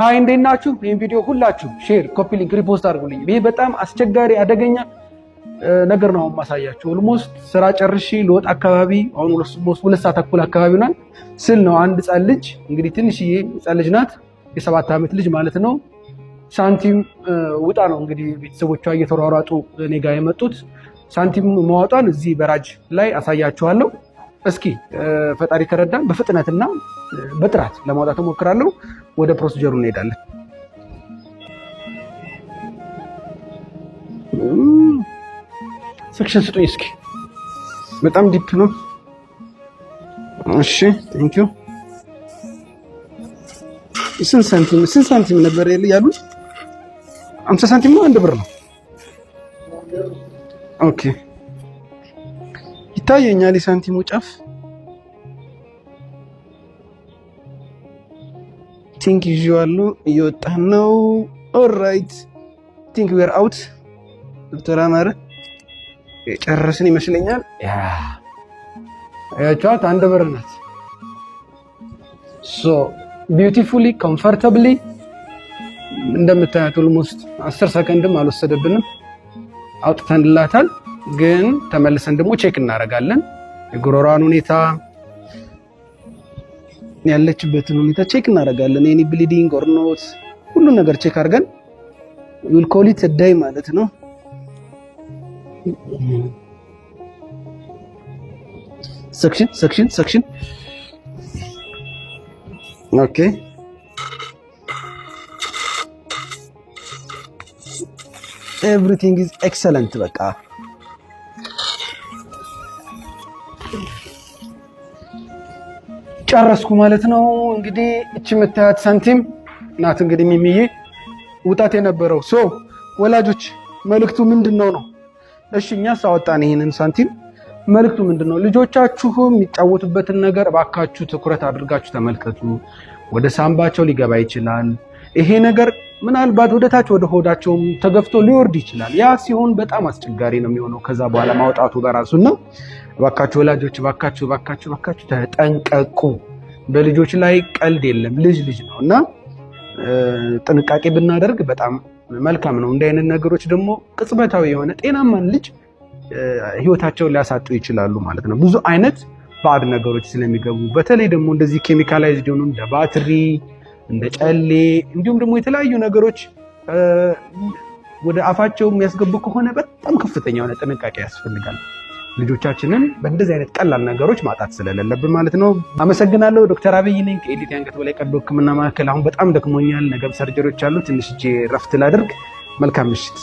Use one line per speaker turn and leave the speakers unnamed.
ሃይ እንዴት ናችሁ? ይሄን ቪዲዮ ሁላችሁ ሼር፣ ኮፒ ሊንክ፣ ሪፖስት አድርጉልኝ። ይሄ በጣም አስቸጋሪ አደገኛ ነገር ነው ማሳያችሁ። ኦልሞስት ስራ ጨርሼ ልወጥ አካባቢ አሁን ኦልሞስት 2 ሰዓት ተኩል አካባቢ ነው ስል ነው አንድ ህጻን ልጅ እንግዲህ ትንሽዬ ህጻን ልጅ ናት፣ የ7 ዓመት ልጅ ማለት ነው። ሳንቲም ውጣ ነው እንግዲህ ቤተሰቦቿ እየተሯሯጡ እኔ ጋር የመጡት። ሳንቲም ማውጣቷን እዚህ በራጅ ላይ አሳያችኋለሁ። እስኪ ፈጣሪ ከረዳን በፍጥነትና በጥራት ለማውጣት እሞክራለሁ። ወደ ፕሮሲጀሩ እንሄዳለን። ሰክሽን ስጡኝ እስኪ፣ በጣም ዲፕ ነው። እሺ ቴንክ ዩ። ስንት ሳንቲም ነበር ያሉት? 50 ሳንቲም ነው 1 ብር ነው? ኦኬ ይታየኛል የሳንቲሙ ጫፍ። ቲንክ ይዟሉ እየወጣን ነው። ኦልራይት ቲንክ ዊ አር አውት። ዶክተር አማረ የጨረስን ይመስለኛል። ያቻት 1 ብር ናት። ሶ ቢዩቲፉሊ ኮምፎርታብሊ እንደምታያት ኦልሞስት 10 ሰከንድም አልወሰደብንም አውጥተንላታል። ግን ተመልሰን ደግሞ ቼክ እናደርጋለን። የጉሮሯን ሁኔታ ያለችበትን ሁኔታ ቼክ እናደርጋለን። ኤኒ ብሊዲንግ ኦር ኖት ሁሉ ነገር ቼክ አድርገን ዊል ኮል ኢት ዳይ ማለት ነው። ሰክሽን ኦኬ ኤቭሪቲንግ ኢዝ ኤክሰለንት። በቃ ጨረስኩ ማለት ነው። እንግዲህ እቺ የምታያት ሳንቲም ናት እንግዲህ ሚሚዬ ውጣት የነበረው። ሶ ወላጆች መልእክቱ ምንድነው ነው? እሺ እኛስ አወጣን ይሄንን ሳንቲም። መልእክቱ ምንድነው? ልጆቻችሁ የሚጫወቱበትን ነገር እባካችሁ ትኩረት አድርጋችሁ ተመልከቱ። ወደ ሳምባቸው ሊገባ ይችላል። ይሄ ነገር ምናልባት ወደ ታች ወደ ሆዳቸውም ተገፍቶ ሊወርድ ይችላል። ያ ሲሆን በጣም አስቸጋሪ ነው የሚሆነው ከዛ በኋላ ማውጣቱ በራሱና እባካችሁ ወላጆች እባካችሁ ተጠንቀቁ። በልጆች ላይ ቀልድ የለም። ልጅ ነውና ጥንቃቄ ብናደርግ በጣም መልካም ነው። እንዲህ አይነት ነገሮች ደግሞ ቅጽበታዊ የሆነ ጤናማን ልጅ ህይወታቸውን ሊያሳጡ ይችላሉ ማለት ነው። ብዙ አይነት ባዕድ ነገሮች ስለሚገቡ በተለይ ደግሞ እንደዚህ ኬሚካላይዝድ የሆኑ እንደ ባትሪ እንደ ጨሌ እንዲሁም ደግሞ የተለያዩ ነገሮች ወደ አፋቸው የሚያስገቡ ከሆነ በጣም ከፍተኛ የሆነ ጥንቃቄ ያስፈልጋል። ልጆቻችንን በእንደዚህ አይነት ቀላል ነገሮች ማጣት ስለሌለብን ማለት ነው። አመሰግናለሁ። ዶክተር አብይ ነኝ ከኤሊት የአንገት በላይ ቀዶ ሕክምና ማዕከል። አሁን በጣም ደክሞኛል። ነገም ሰርጀሪዎች አሉ። ትንሽ እጄ ረፍት ላድርግ። መልካም ምሽት።